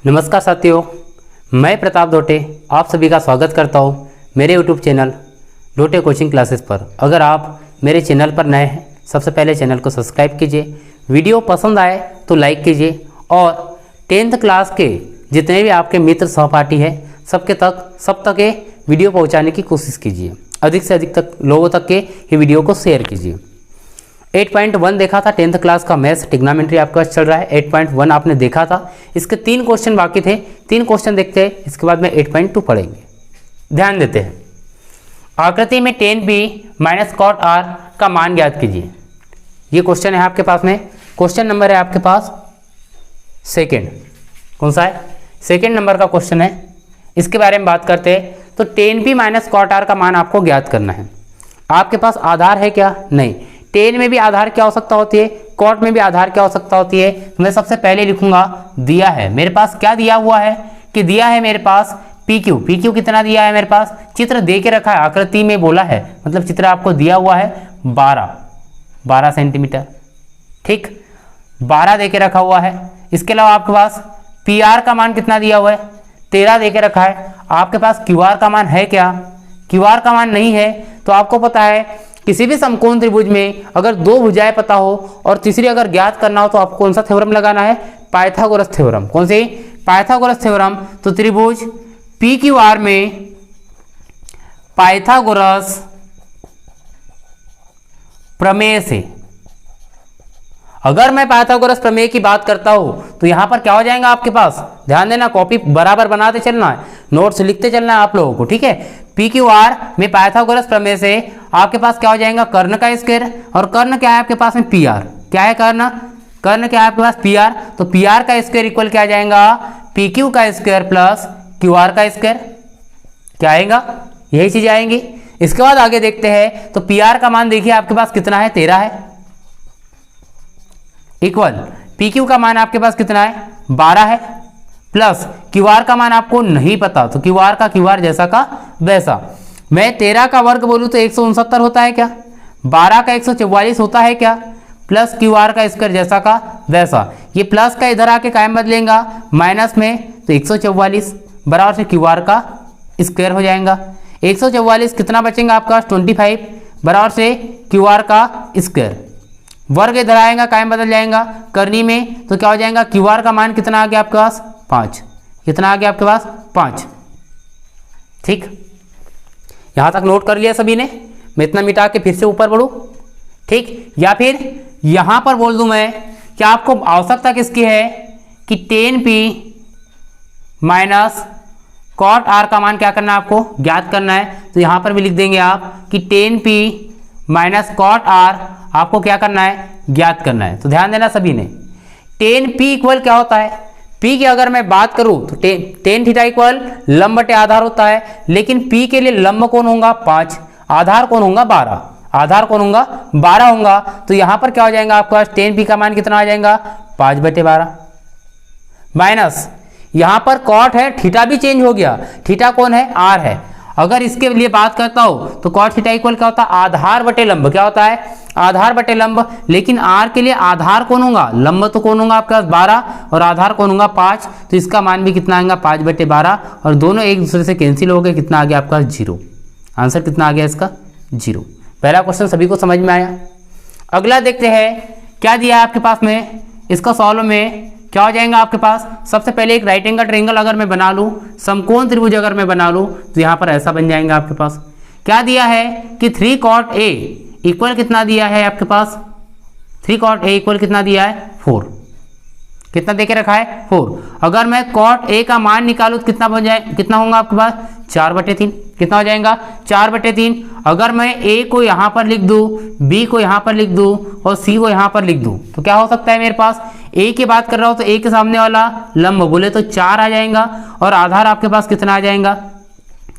नमस्कार साथियों, मैं प्रताप ढोटे आप सभी का स्वागत करता हूं मेरे यूट्यूब चैनल ढोटे कोचिंग क्लासेस पर। अगर आप मेरे चैनल पर नए हैं, सबसे पहले चैनल को सब्सक्राइब कीजिए, वीडियो पसंद आए तो लाइक कीजिए और 10th क्लास के जितने भी आपके मित्र सहपाठी हैं सब तक ये वीडियो पहुँचाने की कोशिश कीजिए। अधिक से अधिक तक लोगों तक के ये वीडियो को शेयर कीजिए। 8.1 देखा था 10th क्लास का मैथ्स ट्रिग्नोमेट्री आपके पास चल रहा है। 8.1 आपने देखा था, इसके 3 क्वेश्चन बाकी थे, 3 क्वेश्चन देखते हैं, इसके बाद में 8.2 पढ़ेंगे। ध्यान देते हैं। आकृति में tan b minus cot r का मान ज्ञात कीजिए। ये क्वेश्चन है आपके पास में। क्वेश्चन नंबर है आपके पास सेकेंड। कौन सा है? सेकेंड नंबर का क्वेश्चन है। इसके बारे में बात करते हैं तो tan b minus cot r का मान आपको ज्ञात करना है। आपके पास आधार है क्या? नहीं। टेन में भी आधार क्या हो सकता होती है, कॉट में भी आधार क्या हो सकता होती है। मैं सबसे पहले लिखूंगा दिया है। मेरे पास क्या दिया हुआ है कि दिया है मेरे पास पी क्यू कितना दिया है मेरे पास, चित्र दे के रखा है, आकृति में बोला है, मतलब चित्र आपको दिया हुआ है 12 सेंटीमीटर। ठीक, 12 दे के रखा हुआ है। इसके अलावा आपके पास पी आर का मान कितना दिया हुआ है, 13 दे के रखा है। आपके पास क्यू आर का मान है क्या? क्यू आर का मान नहीं है। तो आपको पता है किसी भी समकोण त्रिभुज में अगर 2 भुजाएं पता हो और तीसरी अगर ज्ञात करना हो तो आपको कौन सा थ्योरम लगाना है? Pythagoras theorem. कौन सी? Pythagoras theorem. तो त्रिभुज पी क्यू आर में पाइथागोरस प्रमेय से, अगर मैं पाइथागोरस प्रमेय की बात करता हूं तो यहां पर क्या हो जाएगा आपके पास? ध्यान देना, कॉपी बराबर बनाते चलना है, नोट्स लिखते चलना है आप लोगों को। ठीक है, पी क्यू आर में पाइथागोरस प्रमेय से आपके पास क्या हो जाएगा? कर्ण का स्क्वायर। और कर्ण क्या है आपके पास में? P R. क्या है कर्ण? कर्ण क्या है आपके पास? P R. तो पी आर का स्क्वायर इक्वल क्या आ जाएगा? पी क्यू का स्क्वायर प्लस क्यू आर का स्क्वायर। क्या आएगा? यही चीज आएंगी। इसके बाद आगे देखते हैं तो पी आर का मान देखिए आपके पास कितना है? 13 है। इक्वल पी क्यू का मान आपके पास कितना है? 12 है। प्लस क्यू आर का मान आपको नहीं पता, तो क्यू आर का क्यू आर जैसा का वैसा। मैं 13 का वर्ग बोलूं तो 169 होता है क्या? 12 का 144 होता है क्या? प्लस क्यू आर का स्क्वायर जैसा का वैसा। ये प्लस का इधर आके कायम बदलेगा माइनस में, तो 144 बराबर से क्यू आर का स्क्वायर हो जाएगा। 144 कितना बचेगा आपका? 25 बराबर से क्यू आर का स्क्वायर। वर्ग इधर आएगा, कायम बदल जाएगा करनी में, तो क्या हो जाएगा? क्यू आर का मान कितना आ गया आपके पास? 5। कितना आ गया आपके पास? 5। ठीक, यहां तक नोट कर लिया सभी ने? मैं इतना मिटा के फिर से ऊपर बढ़ूं? ठीक, या फिर यहां पर बोल दूं मैं कि आपको आवश्यकता किसकी है कि tan p minus cot r का मान क्या करना है आपको? ज्ञात करना है। तो यहां पर भी लिख देंगे आप कि tan p minus cot r आपको क्या करना है? ज्ञात करना है। तो ध्यान देना सभी ने, tan p इक्वल क्या होता है? p की अगर मैं बात करूं तो tan थीटा इक्वल लंब बटे आधार होता है, लेकिन p के लिए लंब कौन होगा? 5, आधार कौन होगा? 12। आधार कौन होगा? 12 होगा। तो यहां पर क्या हो जाएगा आपके पास? tan p का मान कितना आ जाएगा? 5/12 माइनस यहां पर कॉट है, थीटा भी चेंज हो गया। थीटा कौन है? r है। अगर इसके लिए बात करता हूं तो कॉट थीटा इक्वल क्या होता है? आधार बटे लंब। क्या होता है? आधार बटे लंब। लेकिन r के लिए आधार कौन होगा? लंब तो कौन होगा आपके पास? 12 और आधार कौन होगा? 5। तो इसका मान भी कितना आएगा? 5/12 और दोनों एक दूसरे से कैंसिल हो गए। कितना आ गया आपका? 0। आंसर कितना आ गया इसका? 0। पहला क्वेश्चन सभी को समझ में आया। अगला देखते हैं क्या दिया है आपके पास में। इसका सॉल्व में क्या हो जाएगा आपके पास? सबसे पहले एक राइट एंगल ट्रायंगल अगर मैं बना लूं, समकोण त्रिभुज अगर मैं बना लूं तो यहां पर ऐसा बन जाएगा आपके पास। क्या दिया है कि 3 cot a इक्वल कितना दिया है आपके पास? 3 cot a इक्वल कितना दिया है? 4। कितना देके रखा है? 4। अगर मैं cot a का मान निकालूं तो कितना बन जाए, कितना होगा आपके पास? 4/3। कितना हो जाएगा? 4/3। अगर मैं a को यहां पर लिख दूं, b को यहां पर लिख दूं और c को यहां पर लिख दूं तो क्या हो सकता है मेरे पास? a की बात कर रहा हूं तो a के सामने वाला लंब बोले तो 4 आ जाएगा और आधार आपके पास कितना आ जाएगा?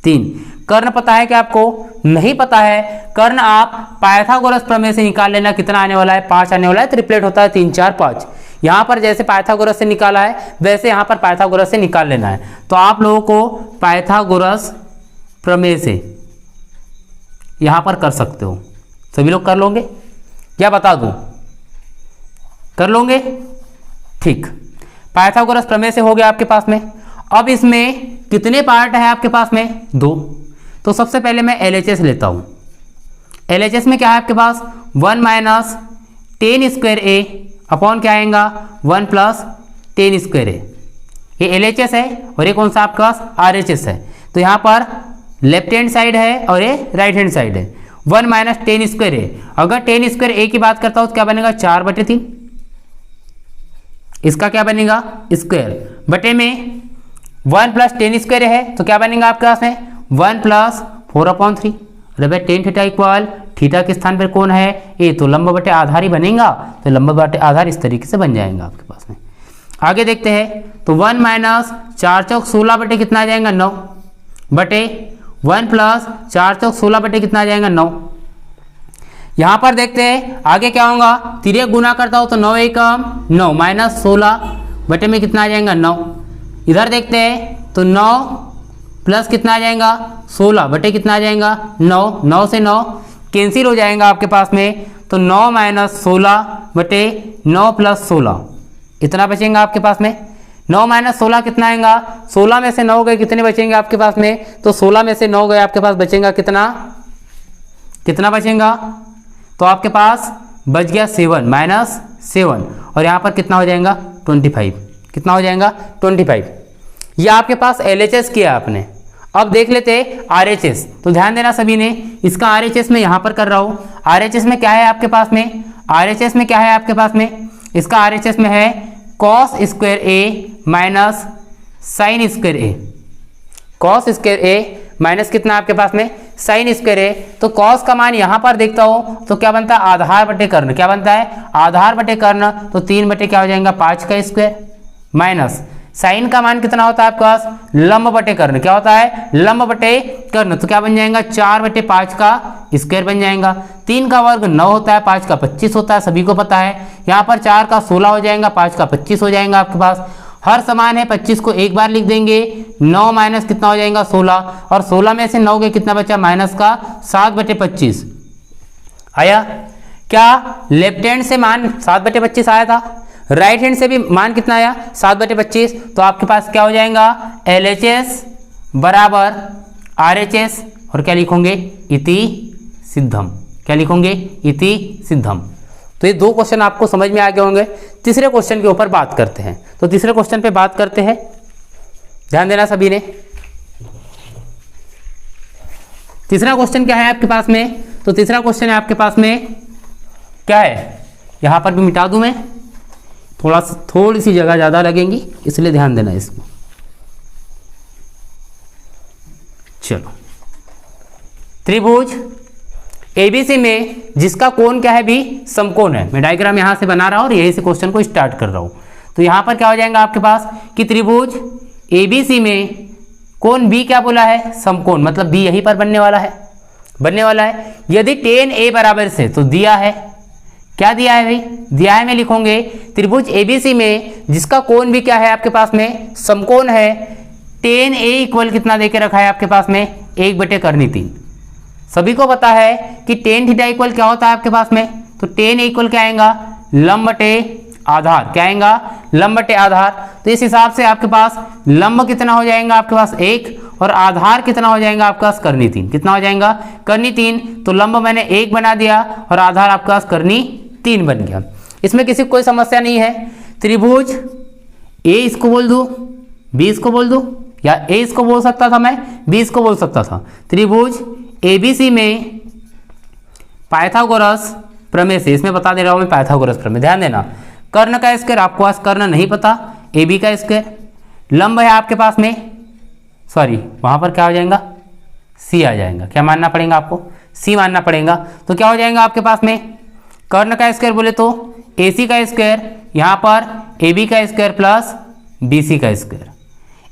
3। कर्ण पता है क्या आपको? नहीं पता है। कर्ण आप पाइथागोरस प्रमेय से निकाल लेना। कितना आने वाला है? 5 आने वाला है। ट्रिपलेट होता है 3 4 5। यहां पर जैसे पाइथागोरस से निकाला है वैसे यहां पर पाइथागोरस से निकाल लेना है। तो आप लोगों को पाइथागोरस प्रमेय से यहां पर कर सकते हो। सभी लोग कर लोगे? क्या बता दूं? कर लोगे? ठीक, पाइथागोरस प्रमेय से हो गया आपके पास में। अब इसमें कितने पार्ट है आपके पास में? 2। तो सबसे पहले मैं LHS लेता हूं। LHS में क्या है आपके पास? 1 माइनस टेन स्क्वायर ए अपॉन क्या आएगा? 1 प्लस टेन स्क्वायर ए। ये LHS है और ये कौन सा आपके पास? RHS है। तो यहाँ पर लेफ्ट हैंड साइड है और ये राइट हैंड साइड है। 1 माइनस टेन स्क्वायर ए, अगर टेन स्क्वायर ए की बात करता हूँ तो क्या बनेगा? 4/3। इसका क्या बनेगा? स्क्वायर बटे में 1 प्लस टेन स्क्वायर है तो क्या बनेगा आपके पास में? 1 प्लस 4/3। अरे भाई टेन थीटा इक्वल थीटा के स्थान पर कौन है? ए, तो लंब बटे आधार ही बनेगा। तो लंब बटे आधार इस तरीके से बन जाएगा आपके पास में। आगे देखते हैं तो 1 माइनस 4 चौक 16 बटे कितना आ जाएगा? 9 बटे 1 प्लस 4 चौक 16 बटे कितना आ जाएगा? 9। यहाँ पर देखते हैं आगे क्या होगा? तिर्यक गुना करता हो तो 9 एकम 9 माइनस 16 बटे में कितना आ जाएगा? 9। इधर देखते हैं तो 9 प्लस कितना आ जाएगा? 16 बटे कितना आ जाएगा? 9। 9 से 9 कैंसिल हो जाएगा आपके पास में, तो 9 माइनस 16 बटे 9 प्लस 16 इतना बचेगा आपके पास में। 9 माइनस 16 कितना आएगा? 16 में से 9 गए कितने बचेंगे आपके पास में? तो 16 में से 9 गए आपके पास बचेगा कितना? कितना बचेगा? तो आपके पास बच गया 7 माइनस 7 और यहाँ पर कितना हो जाएगा? 25। कितना हो जाएगा? 25। ये आपके पास LHS किया आपने। अब देख लेते RHS। तो ध्यान देना सभी ने, इसका RHS में यहाँ पर कर रहा हूँ। RHS में क्या है आपके पास में? RHS में क्या है आपके पास में? इसका RHS में है कॉस स्क्वायर ए माइनस साइन स्क्वायर ए। कॉस स्क्वायर ए माइनस कितना आपके पास में? साइन स्क्वायर ए। तो कॉस का मान यहाँ पर देखता हूँ तो क्या बनता है? आधार बटे कर्ण। क्या बनता है? आधार बटे कर्ण। तो 3 बटे क्या हो जाएगा? 5 का स्क्वायर माइनस साइन का मान कितना होता है आपके पास? लंब बटे कर्ण। क्या होता है? लंब बटे कर्ण। तो क्या बन जाएगा? 4 बटे 5 का स्क्वायर बन जाएगा। 3 का वर्ग 9 होता है, 5 का 25 होता है, सभी को पता है। यहाँ पर 4 का 16 हो जाएगा, 5 का 25 हो जाएगा आपके पास। हर समान है, 25 को एक बार लिख देंगे। 9 माइनस कितना हो जाएगा? 16 और 16 में से 9 के कितना बचा? माइनस का 7/25 आया। क्या लेफ्ट हैंड से मान 7/25 आया था? राइट हैंड से भी मान कितना आया? 7/25। तो आपके पास क्या हो जाएगा? LHS बराबर RHS और क्या लिखोगे? इति सिद्धम। क्या लिखोगे? इति सिद्धम। तो ये 2 क्वेश्चन आपको समझ में आ गए होंगे। तीसरे क्वेश्चन के ऊपर बात करते हैं। तो तीसरे क्वेश्चन पे बात करते हैं, ध्यान देना सभी ने। तीसरा क्वेश्चन क्या है आपके पास में? तो तीसरा क्वेश्चन है आपके पास में क्या है? यहां पर भी मिटा दूं मैं, थोड़ी सी जगह ज़्यादा लगेंगी, इसलिए ध्यान देना इसमें। चलो, त्रिभुज ABC में जिसका कोण क्या है? भी समकोण है। मैं डायग्राम यहां से बना रहा हूं और यहीं से क्वेश्चन को स्टार्ट कर रहा हूं। तो यहां पर क्या हो जाएगा आपके पास कि त्रिभुज ABC में कोण B क्या बोला है? समकोण, मतलब B यहीं पर बनने वाला है। यदि tan A बराबर से, तो दिया है, क्या दिया है भाई? दिया है, मैं लिखूंगे त्रिभुज ABC में जिसका कोण भी क्या है आपके पास में? समकोण है। tan A इक्वल कितना देके रखा है आपके पास में? 1/3। सभी को पता है कि tan थीटा इक्वल क्या होता है आपके पास में? तो tan A इक्वल क्या आएगा? लंब बटे आधार। क्या आएगा? लंब बटे आधार। तो इस हिसाब से आपके पास लंब कितना हो जाएगा आपके पास? 1 और आधार कितना हो जाएगा आपके पास? कर्णी 3। कितना हो जाएगा? कर्णी 3। तो लंब मैंने 1 बना दिया और आधार आपके पास कर्णी 3 बन गया। इसमें किसी को कोई समस्या नहीं है। त्रिभुज A इसको बोल दूं, B इसको बोल दूं, या A इसको बोल सकता था मैं, B इसको बोल सकता था। त्रिभुज ABC में पाइथागोरस प्रमेय से, इसमें बता दे रहा हूं मैं पाइथागोरस प्रमेय, ध्यान देना। कर्ण का स्क्वायर आपको पास कर्ण नहीं पता, AB का स्क्वायर। लंब है आपके पास में, सॉरी वहां पर क्या हो जाएगा? C आ जाएगा। क्या मानना पड़ेगा आपको? C मानना पड़ेगा। तो क्या हो जाएगा आपके पास में? कर्ण का स्क्वायर बोले तो AC का स्क्वायर, यहाँ पर AB का स्क्वायर प्लस BC का स्क्वायर।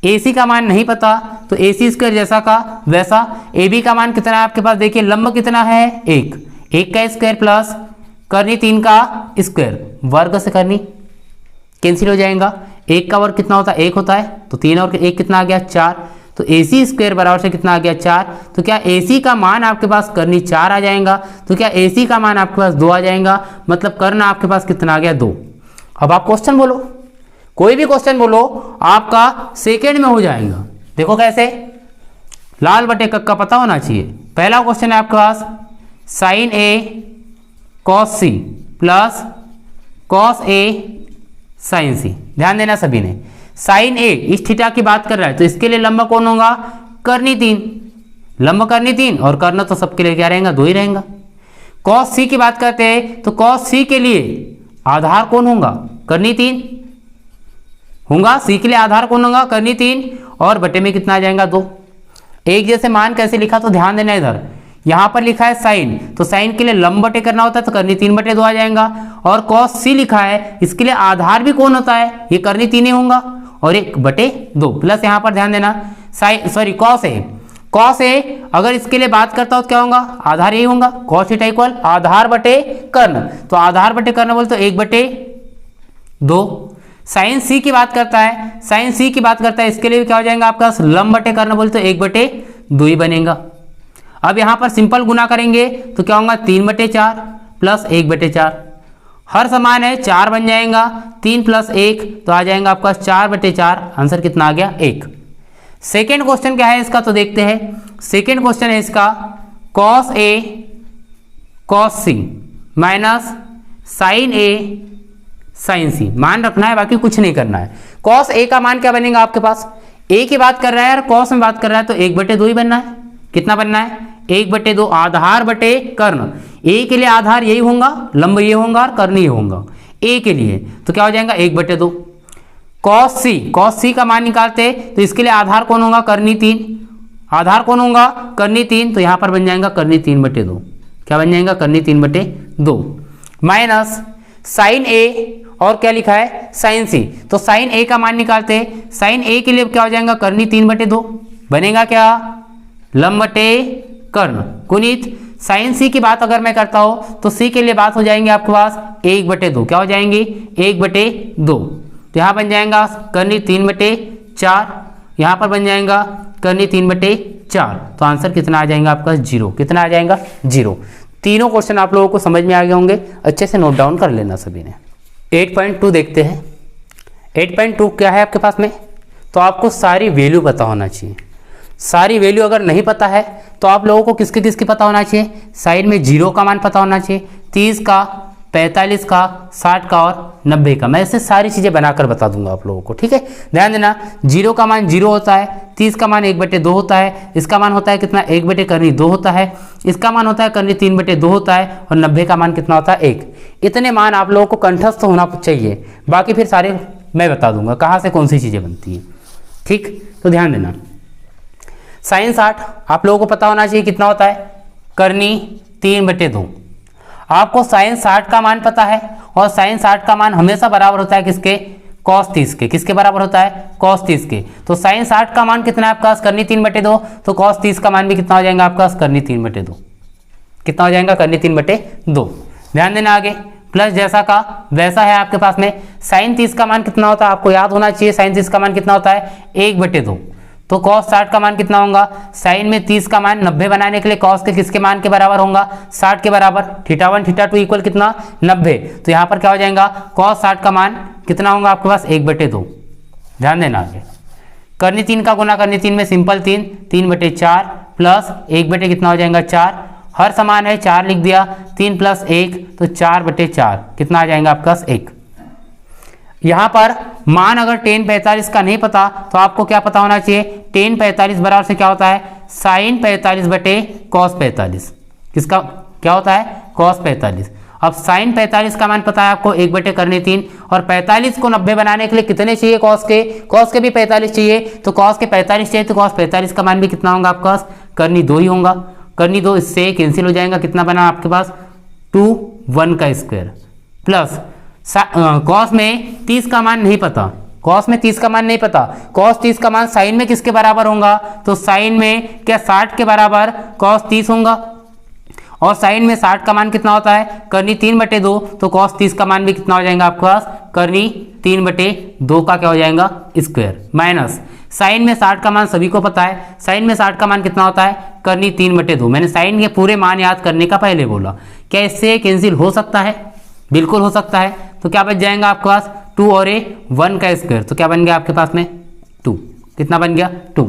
AC का मान नहीं पता तो AC स्क्वायर जैसा का वैसा। AB का मान कितना है आपके पास? देखिए लंब कितना है? 1 का स्क्वायर प्लस कर्णी 3 का स्क्वायर, वर्ग से कर्णी कैंसिल हो जाएगा। 1 का वर्ग कितना होता है? 1 होता है। तो 3 और 1 कितना आ गया? 4। तो AC स्क्वायर बराबर से कितना आ गया? 4। तो क्या AC का मान आपके पास कर्णी 4 आ जाएगा? तो क्या AC का मान आपके पास 2 आ जाएगा? मतलब कर्ण आपके पास कितना आ गया? 2। अब आप क्वेश्चन बोलो, कोई भी क्वेश्चन बोलो आपका सेकेंड में हो जाएगा। देखो कैसे, लाल बटे कक्का पता होना चाहिए। पहला क्वेश्चन है आपके पास sign A cos C plus cos A sign सी। ध्यान देना सभी ने, साइन ए इस थीटा की बात कर रहा है तो इसके लिए लंब कौन होगा, कर्णी 3, लंब कर्णी 3 और कर्ण तो सबके लिए क्या रहेगा, 2 ही रहेगा। कॉस सी की बात करते हैं तो कॉस सी के लिए आधार कौन होगा, कर्णी 3 होगा। सी के लिए आधार कौन होगा, कर्णी 3 और बटे में कितना आ जाएगा, 2। एक जैसे मान कैसे लिखा तो ध्यान देना, इधर यहां पर लिखा है साइन, तो साइन के लिए लंब बटे करना होता है तो कर्णी 3 बटे 2 आ जाएगा। और कॉस सी लिखा है, इसके लिए आधार भी कौन होता है, ये कर्णी 3 ही होगा और 1 बटे 2 प्लस यहां पर ध्यान देना sign sorry cos A, cos A अगर इसके लिए बात करता हो तो क्या होगा, आधार यही होगा, कॉस थीटा इक्वल आधार बटे कर्ण, तो आधार बटे कर्ण बोल तो 1 बटे 2। साइन सी की बात करता है, साइन सी की बात करता है, इसके लिए क्या हो जाएगा आपका लंब बटे कर्ण बोल तो 1 बटे 2 ही बनेगा। अब यहां पर सिंपल गुना करेंगे तो क्या होगा, 3 बटे 4 प्लस 1 बटे 4, हर समान है 4 बन जाएगा, 3 प्लस 1 तो आ जाएगा आपका 4 बटे 4, आंसर कितना आ गया, 1। सेकेंड क्वेश्चन क्या है इसका तो देखते हैं। सेकेंड क्वेश्चन है इसका cos A cos C minus sign A sign सी, मान रखना है बाकी कुछ नहीं करना है। कॉस ए का मान क्या बनेगा आपके पास, ए की बात कर रहा है और कॉस में बात कर रहा है तो 1 बटे 2 ही बनना है। कितना बनना है, 1 बटे 2 आधार बटे कर्ण, ए के लिए आधार यही होगा, लंब ये होगा और कर्ण ये होगा ए के लिए, तो क्या हो जाएगा 1 बटे 2। कॉस सी का मान निकालते तो इसके लिए आधार कौन होगा, कर्णी 3, आधार कौन होगा, कर्णी 3, तो यहां पर बन जाएगा कर्णी 3 बटे 2, क्या बन जाएगा, कर्णी 3 बटे 2 माइनस साइन ए और क्या लिखा है साइन सी, तो साइन ए का मान निकालते, साइन ए के लिए क्या हो जाएगा, कर्णी 3 बटे 2 बनेगा क्या, लंब बटे कर्ण गुणित साइन सी की बात अगर मैं करता हूं तो सी के लिए बात हो जाएंगे आपके पास 1 बटे 2, क्या हो जाएंगे 1 बटे 2, तो यहां बन जाएगा कर्णी 3 बटे 4, यहां पर बन जाएगा कर्णी 3 बटे 4, तो आंसर कितना आ जाएगा आपका 0, कितना आ जाएगा 0। तीनों क्वेश्चन आप लोगों को समझ में आ गए होंगे, अच्छे से नोट डाउन कर लेना सभी ने। 8.2 देखते हैं। 8.2 क्या है आपके पास में, तो आपको सारी वैल्यू पता होना चाहिए। सारी वैल्यू अगर नहीं पता है तो आप लोगों को किसके किसकी पता होना चाहिए, साइड में 0 का मान पता होना चाहिए, 30 का, 45 का, 60 का और 90 का। मैं ऐसे सारी चीज़ें बनाकर बता दूंगा आप लोगों को, ठीक है। ध्यान देना, 0 का मान 0 होता है, 30 का मान 1 बटे 2 होता है, इसका मान होता है कितना 1 बटे कर्णी 2 होता है, इसका मान होता है कर्णी 3 बटे 2 होता है और 90 का मान कितना होता है 1। इतने मान आप लोगों को कंठस्थ होना चाहिए, बाकी फिर सारे मैं बता दूंगा कहाँ से कौन सी चीज़ें बनती हैं, ठीक। तो ध्यान देना, साइन 60 आप लोगों को पता होना चाहिए कितना होता है, कर्णी 3 बटे 2। आपको साइन 60 का मान पता है और साइन 60 का मान हमेशा बराबर होता है किसके, कॉस 30 के। किसके बराबर होता है, कॉस 30 के। तो साइन 60 का मान कितना है आपका, कर्णी 3 बटे 2, तो कॉस 30 का मान भी कितना हो जाएगा आपका, कर्णी 3 बटे 2, कितना हो जाएगा, कर्णी 3 बटे 2। ध्यान देना, आगे प्लस जैसा का वैसा है आपके पास में। साइन 30 का मान कितना होता है आपको याद होना चाहिए, साइन 30 का मान कितना होता है 1 बटे 2। तो कॉस 60 का मान कितना होगा, साइन में 30 का मान 90 बनाने के लिए कॉस के किसके मान के बराबर होगा, 60 के बराबर। थीटा 1 थीटा 2 इक्वल कितना 90, तो यहाँ पर क्या हो जाएगा, कॉस 60 का मान कितना होगा आपके पास 1 बटे 2। ध्यान देना, आगे कर्णी 3 का गुना कर्णी 3 में सिंपल 3, 3 बटे 4 प्लस 1 बटे कितना हो जाएगा 4, हर समान है 4 लिख दिया, 3 प्लस 1 तो 4 बटे 4 कितना आ जाएगा आपका 1। यहाँ पर मान अगर tan 45 का नहीं पता तो आपको क्या पता होना चाहिए, tan 45 बराबर से क्या होता है, साइन 45 बटे कॉस 45। किसका क्या होता है, कॉस 45। अब साइन 45 का मान पता है आपको 1 बटे कर्णी 3, और 45 को 90 बनाने के लिए कितने चाहिए कॉस के भी 45 चाहिए, तो कॉस के 45 चाहिए, तो कॉस 45 का मान भी कितना होगा आपका, कर्णी 2 ही होगा। कर्णी 2 इससे कैंसिल हो जाएगा, कितना बना आपके पास 2 1 का स्क्वायर प्लस कॉस में 30 का मान नहीं पता, कॉस में 30 का मान नहीं पता, कॉस 30 का मान साइन में किसके बराबर होगा, तो साइन में क्या 60 के बराबर कॉस 30 होगा, और साइन में 60 का मान कितना होता है कर्णी 3 बटे 2, तो कॉस 30 का मान भी कितना हो जाएगा आपके पास, कर्णी 3 बटे 2 का क्या हो जाएगा स्क्वायर, माइनस साइन में 60 का मान सभी को पता है, साइन में 60 का मान कितना होता है कर्णी 3 बटे 2। मैंने साइन के पूरे मान याद करने का पहले बोला, क्या इससे कैंसिल हो सकता है, बिल्कुल हो सकता है। तो क्या बच जाएगा आपके पास 2 और ए 1 का स्क्वायर, तो क्या बन गया आपके पास में 2। कितना बन गया 2।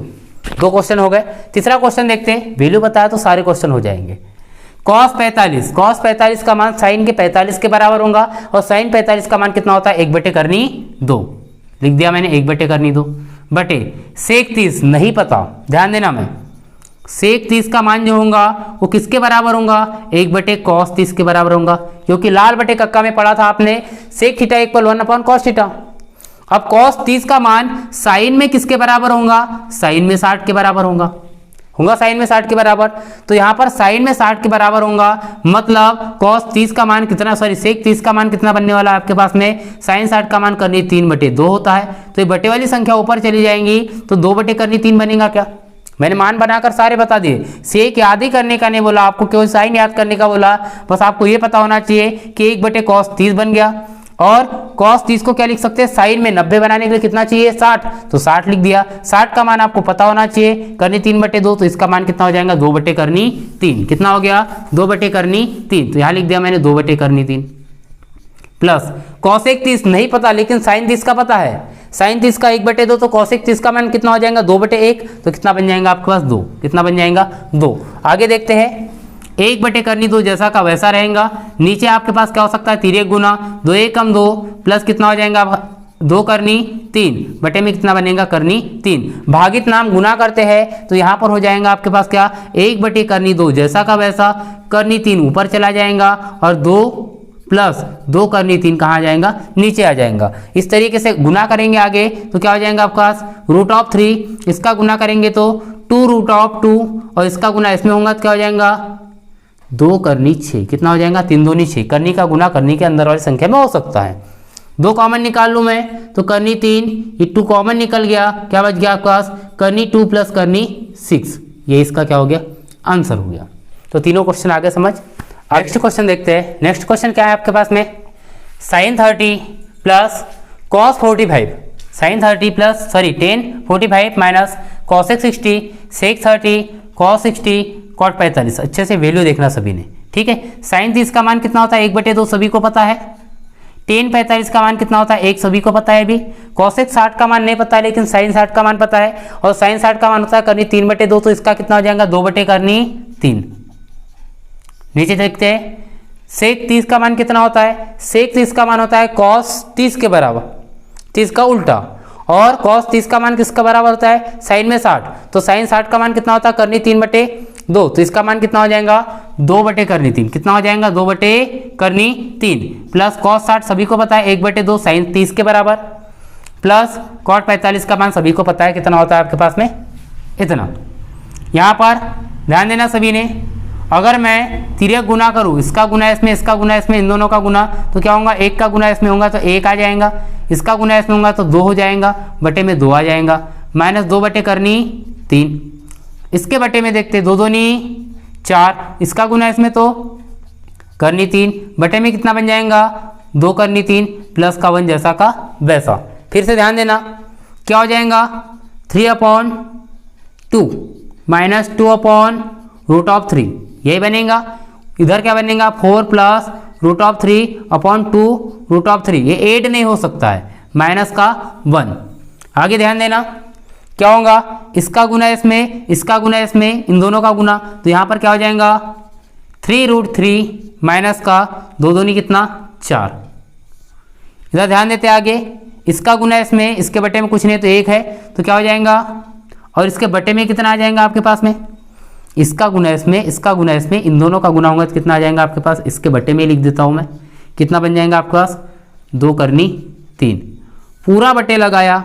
2 क्वेश्चन हो गए। तीसरा क्वेश्चन देखते हैं, वैल्यू बताया तो सारे क्वेश्चन हो जाएंगे। cos 45 का मान साइन के 45 के बराबर होगा और साइन 45 का मान कितना होता है 1/2 लिख दिया मैंने 1/2 बटे सेक 30 नहीं पता, ध्यान देना मैं सेक 30 का मान जो होगा वो किसके बराबर होगा 1/cos 30 के बराबर होगा, क्योंकि लाल बटे कक्का में पढ़ा था आपने sec theta equal 1/cos theta. अब cos 30 का मान साइन में किसके बराबर होगा, साइन में 60 के बराबर होगा साइन में 60 के बराबर। तो यहाँ पर साइन में 60 के बराबर होगा, मतलब cos 30 का मान कितना, सॉरी सेक 30 का मान कितना बनने वाला है आपके पास में, साइन 60 का मान करनी 3/2 होता है। तो ये बटे वाली संख्या ऊपर चली जाएंगी तो 2/3 बनेगा। क्या मैंने मान बनाकर सारे बता दिए, सेक याद ही करने का नहीं बोला आपको, केवल साइन याद करने का बोला। बस आपको ये पता होना चाहिए कि 1/cos 30 बन गया और cos 30 को क्या लिख सकते हैं, साइन में 90 बनाने के लिए कितना चाहिए 60, तो 60 लिख दिया। 60 का मान आपको पता होना चाहिए, करनी 3/2, तो इसका मान कितना हो जाएगा 2/3। कितना हो गया 2/3, तो यहाँ लिख दिया मैंने 2/3 प्लस cosec 30 नहीं पता लेकिन sin 30 का पता है, sin 30 का 1/2, तो cosec 30 का मान कितना हो जाएगा 2/1, तो कितना बन जाएगा आपके पास 2। कितना बन जाएगा 2। आगे देखते हैं 1/2 जैसा का वैसा रहेगा। नीचे आपके पास क्या हो सकता है 3 गुना 2 1 2 प्लस कितना हो जाएगा 2/3 बटे में कितना बनेगा 3 भागित नाम गुना करते हैं तो यहाँ पर हो जाएगा आपके पास क्या 1/2 जैसा का वैसा 3 ऊपर चला जाएगा और 2 प्लस 2/3 कहाँ आ जाएगा नीचे आ जाएगा। इस तरीके से गुना करेंगे आगे तो क्या हो जाएगा आपके पास √3, इसका गुना करेंगे तो 2√2 और इसका गुना इसमें होगा तो क्या हो जाएगा 2/6। कितना हो जाएगा 3 दूनी 6, करनी का गुना करनी के अंदर वाली संख्या में हो सकता है। 2 कॉमन निकाल लूँ मैं तो 3, ये 2 कॉमन निकल गया, क्या बच गया आपके पास 2 प्लस 6, ये इसका क्या हो गया आंसर हो गया। तो तीनों क्वेश्चन आगे समझ। नेक्स्ट क्वेश्चन देखते हैं। नेक्स्ट क्वेश्चन क्या है आपके पास में sin 30 plus cos 45, sin 30 plus tan 45 minus cosec 60 sec 30 cos 60 cot 45। अच्छे से वैल्यू देखना सभी ने, ठीक है। sin 30 का मान कितना होता है 1/2 सभी को पता है, tan 45 का मान कितना होता है 1 सभी को पता है अभी, cosec 60 का मान नहीं पता है लेकिन sin 60 का मान पता है और sin 60 का मान होता है 3/2, तो इसका कितना हो जाएगा 2/3। नीचे देखते हैं sec 30 का मान कितना होता है, sec 30 का मान होता है cos 30 के बराबर, 30 का उल्टा, और cos 30 का मान किसका बराबर होता है sin में 60, तो sin 60 का मान कितना होता है 3/2, तो इसका मान कितना हो जाएगा 2/3। कितना हो जाएगा 2/3 प्लस cos 60 सभी को पता है 1/2 sin 30 के बराबर, प्लस cot 45 का मान सभी को पता है कितना होता है आपके पास में इतना। यहाँ पर ध्यान देना सभी ने, अगर मैं तिर्यक गुना करूँ, इसका गुना इसमें इसका गुना इसमें इन दोनों का गुना, तो क्या होगा 1 का गुना इसमें होगा तो 1 आ जाएगा, इसका गुना इसमें होगा तो 2 हो जाएगा, बटे में 2 आ जाएगा, माइनस 2/3। इसके बटे में देखते 2 दूनी 4, इसका गुना इसमें तो 3, बटे में कितना बन जाएगा 2/3 प्लस का 1 जैसा का वैसा। फिर से ध्यान देना क्या हो जाएगा 3/2 माइनस 2/√3, यही बनेगा। इधर क्या बनेगा 4 प्लस √3/2√3, ये ऐड नहीं हो सकता है, माइनस का 1। आगे ध्यान देना क्या होगा, इसका गुना इसमें इसका गुना इसमें इन दोनों का गुना, तो यहाँ पर क्या हो जाएगा 3√3 माइनस का 2 दूनी कितना 4। इधर ध्यान देते आगे, इसका गुना इसमें इसके बटे में कुछ नहीं तो 1 है, तो क्या हो जाएगा, और इसके बटे में कितना आ जाएगा आपके पास में, इसका गुना इसमें इसका गुना इसमें इन दोनों का गुना होगा तो कितना आ जाएगा आपके पास, इसके बटे में लिख देता हूँ मैं, कितना बन जाएगा आपके पास 2/3। पूरा बटे लगाया,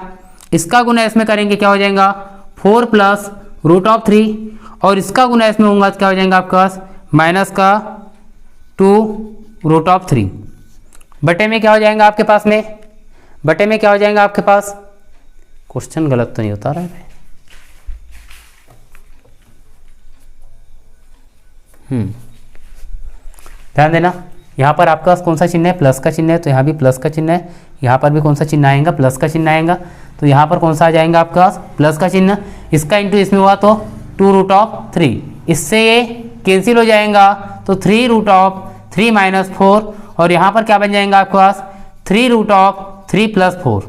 इसका गुना इसमें करेंगे क्या हो जाएगा 4 प्लस √3 और इसका गुना इसमें होगा तो क्या हो जाएगा आपके पास माइनस का 2√3। बटे में क्या हो जाएगा आपके पास में, बटे में क्या हो जाएगा आपके पास, क्वेश्चन गलत तो नहीं होता रहा है, ध्यान देना। यहाँ पर आपके पास कौन सा चिन्ह है प्लस का चिन्ह है, तो यहाँ भी प्लस का चिन्ह है, यहाँ पर भी कौन सा चिन्ह आएगा प्लस का चिन्ह आएगा, तो यहाँ पर कौन सा आ जाएगा आपके पास प्लस का चिन्ह, इसका इंटू इसमें हुआ तो 2√3, इससे ये कैंसिल हो जाएगा तो 3√3 माइनस 4 और यहाँ पर क्या बन जाएगा आपके पास 3√3 + 4।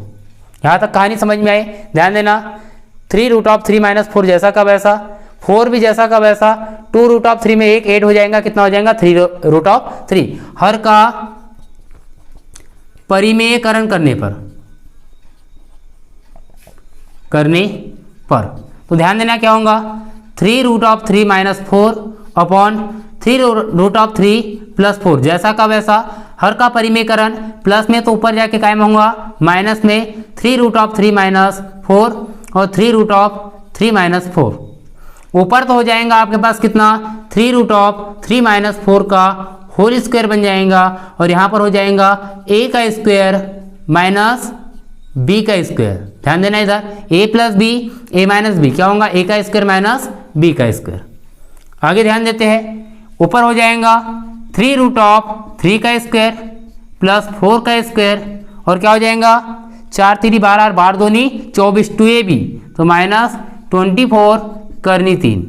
यहाँ तक कहानी समझ में आई? ध्यान देना, 3√3 - 4 जैसा का वैसा, 4 भी जैसा का वैसा, 2√3 में 1 ऐड हो जाएगा, कितना हो जाएगा 3√3। हर का परिमेयकरण करने पर तो ध्यान देना क्या होगा 3√3 - 4 अपॉन 3√3 + 4 जैसा का वैसा, हर का परिमेयकरण, प्लस में तो ऊपर जाके कायम होगा, माइनस में 3√3 - 4 और 3√3 - 4। ऊपर तो हो जाएगा आपके पास कितना 3√3 - 4 का होल स्क्वायर बन जाएगा, और यहाँ पर हो जाएगा a का स्क्वायर माइनस b का स्क्वायर। ध्यान देना इधर a + b, a - b क्या होगा a का स्क्वायर माइनस b का स्क्वायर। आगे ध्यान देते हैं, ऊपर हो जाएगा 3√3 का स्क्वायर प्लस 4 का स्क्वायर, और क्या हो जाएगा 4 × 3 = 12 और 12 × 2 = 24 2ab, तो -24 करनी 3।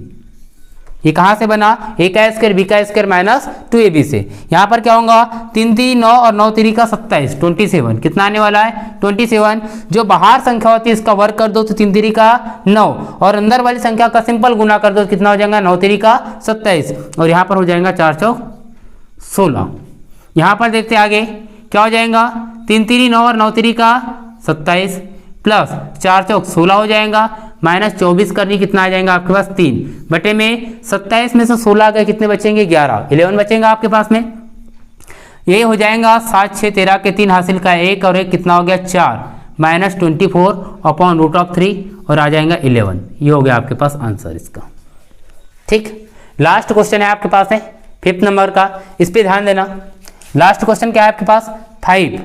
ये कहाँ से बना a का स्क्वायर b का स्क्वायर माइनस 2ab से। यहाँ पर क्या होगा 3 × 3 = 9 और 9 × 3 = 27 27 कितना आने वाला है 27। जो बाहर संख्या होती है इसका वर्ग कर दो तो 3 × 3 = 9, और अंदर वाली संख्या का सिंपल गुना कर दो कितना हो जाएगा 9 × 3 = 27, और यहाँ पर हो जाएगा 4 × 4 = 16। यहाँ पर देखते आगे क्या हो जाएगा 3 × 3 = 9 और 9 × 3 = 27 प्लस 4 × 4 = 16 हो जाएगा, -24 करनी कितना आ जाएगा आपके पास 3 बटे में 27 में से 16 गए कितने बचेंगे 11 11 बचेंगे आपके पास में। ये हो जाएगा 7 6 13 के 3 हासिल का 1 और 1 कितना हो गया 4 -24 अपॉन √3 और आ जाएगा 11। ये हो गया आपके पास आंसर इसका। ठीक, लास्ट क्वेश्चन है आपके पास है 5th नंबर का, इस पे ध्यान देना। लास्ट क्वेश्चन क्या है आपके पास 5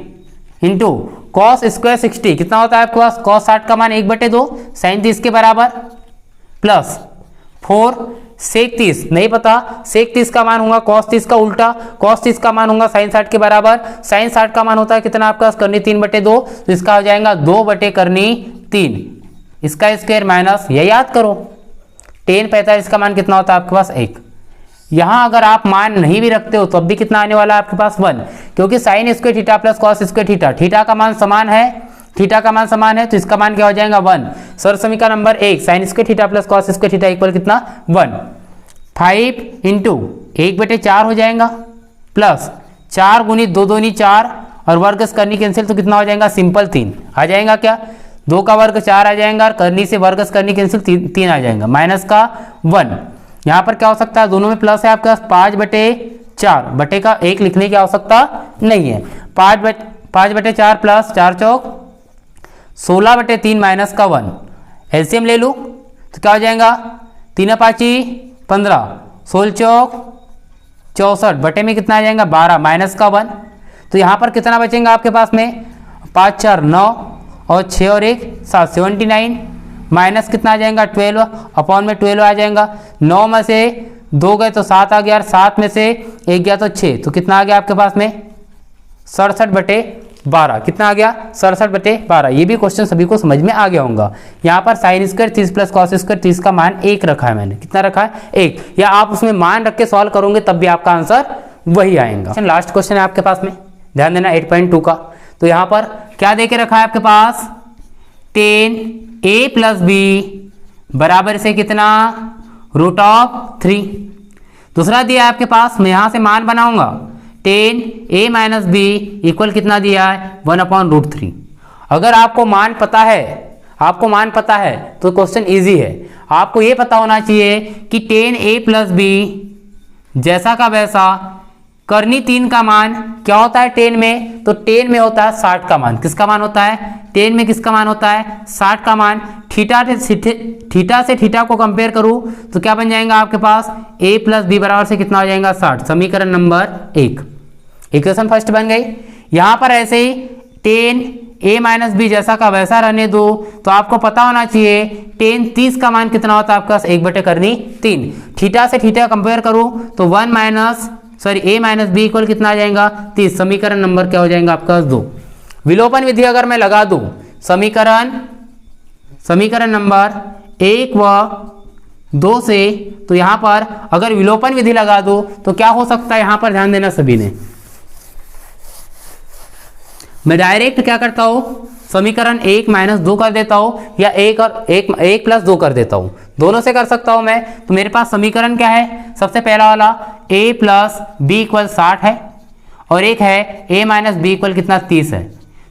× cos स्क्वायर 60 कितना होता है आपके पास cos 60 का मान 1/2 sin 30 के बराबर, प्लस 4 sec 30 नहीं पता sec 30 का मान होगा cos 30 का उल्टा, cos 30 का मान होगा sin 60 के बराबर, sin 60 का मान होता है कितना आपके पास करनी 3/2, तो इसका हो जाएगा 2/3, इसका स्क्वायर माइनस ये याद करो tan 45 का मान कितना होता है आपके पास 1। यहाँ अगर आप मान नहीं भी रखते हो तो अब भी कितना आने वाला है आपके पास 1, क्योंकि sine square theta plus cos square theta, theta का मान समान है, थीटा का मान समान है तो इसका मान क्या हो जाएगा 1। सर समीकरण number 1 sine square theta plus cos square theta equal कितना 1। 5 × 1/4 हो जाएगा, प्लस 4 × 2 2 = 4 और वर्ग करनी कैंसिल तो कितना हो जाएगा सिंपल 3 आ जाएगा, क्या 2 का वर्ग 4 आ जाएगा और करनी से वर्ग करनी कैंसिल 3 आ जाएगा, माइनस का 1। यहाँ पर क्या हो सकता है दोनों में प्लस है आपके पास 5/4 बटे का 1 लिखने की आवश्यकता नहीं है, 5/4 प्लस 4 × 4 = 16/3 माइनस का 1। एलसीएम ले लूँ तो क्या हो जाएगा 3 × 5 = 15, 16 × 4 = 64 बटे में कितना आ जाएगा 12 माइनस का 1। तो यहाँ पर कितना बचेगा आपके पास में 5 × 4 = 9 और 6 और 1 = 7 79 माइनस कितना आ जाएगा 12 अपॉन में 12 आ जाएगा, 9 में से 2 गए तो 7 आ गया और 7 में से 1 गया तो 6, तो कितना आ गया आपके पास में 67/12 कितना आ गया 67/12। ये भी क्वेश्चन सभी को समझ में आ गया होगा। यहाँ पर sine square 30 plus cos square 30 का मान 1 रखा है मैंने, कितना रखा है 1, या आप उसमें मान रख के सॉल्व करोगे तब भी आपका आंसर वही आएगा। लास्ट क्वेश्चन है आपके पास में, ध्यान देना 8.2 का। तो यहाँ पर क्या दे के रखा है आपके पास 10a + b बराबर से कितना √3। दूसरा दिया है आपके पास, मैं यहाँ से मान बनाऊंगा 10a - b इक्वल कितना दिया है 1/√3। अगर आपको मान पता है तो क्वेश्चन इजी है। आपको ये पता होना चाहिए कि 10a + b जैसा का वैसा करनी 3 का मान क्या होता है 10 में, तो 10 में होता है 60 का मान। किसका मान होता है 10 में, किसका मान होता है 60 का मान। थीटा से थीटा को कंपेयर करूं तो क्या बन जाएगा आपके पास a + b बराबर से कितना हो जाएगा 60, समीकरण नंबर 1, इक्वेशन फर्स्ट बन गई। यहाँ पर ऐसे ही 10a - b जैसा का वैसा रहने दो, तो आपको पता होना चाहिए 10 30 का मान कितना होता है आपके पास 1/3। थीटा से थीटा कंपेयर करूं तो a - b इक्वल कितना आ जाएगा 30, समीकरण नंबर क्या हो जाएगा आपका 2। विलोपन विधि अगर मैं लगा दूं समीकरण नंबर 1 व 2 से, तो यहाँ पर अगर विलोपन विधि लगा दूं तो क्या हो सकता है, यहाँ पर ध्यान देना सभी ने, मैं डायरेक्ट क्या करता हूँ, समीकरण 1 - 2 कर देता हूँ या 1 और 1 + 2 कर देता हूँ, दोनों से कर सकता हूँ मैं। तो मेरे पास समीकरण क्या है, सबसे पहला वाला a + b = 60 है और एक है a - b = कितना 30 है।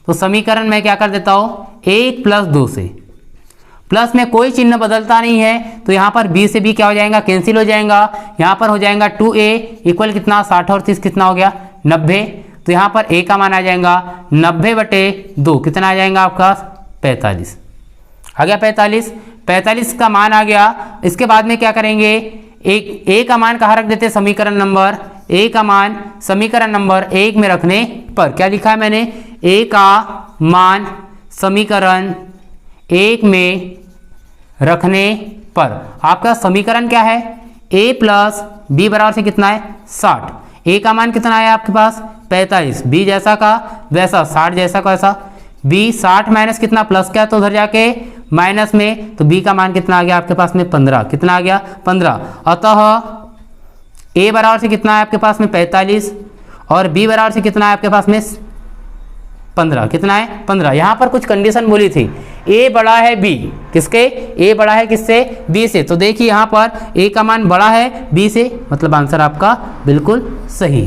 तो समीकरण मैं क्या कर देता हूँ 1 + 2 से, प्लस में कोई चिन्ह बदलता नहीं है तो यहाँ पर b से b क्या हो जाएगा, कैंसिल हो जाएगा। यहाँ पर हो जाएगा 2a = कितना 60 और 30 कितना हो गया 90। तो यहाँ पर a का मान आ जाएगा 90/2 कितना आ जाएगा आपका 45 आ गया। 45 का मान आ गया। इसके बाद में क्या करेंगे, एक a का मान कहाँ रख देते, समीकरण नंबर a का मान समीकरण नंबर 1 में रखने पर, क्या लिखा है मैंने, a का मान समीकरण 1 में रखने पर आपका समीकरण क्या है, a + b बराबर से कितना है 60। a का मान कितना है आपके पास 45, b जैसा का वैसा 60 जैसा का वैसा, b 60 माइनस कितना प्लस क्या, तो उधर जाके माइनस में, तो b का मान कितना आ गया आपके पास में 15, कितना आ गया 15। अतः a बराबर से कितना है आपके पास में 45 और b बराबर से कितना है आपके पास में 15, कितना है 15। यहाँ पर कुछ कंडीशन बोली थी, a बड़ा है b किसके, a बड़ा है किससे, b से। तो देखिए यहाँ पर a का मान बड़ा है b से, मतलब आंसर आपका बिल्कुल सही।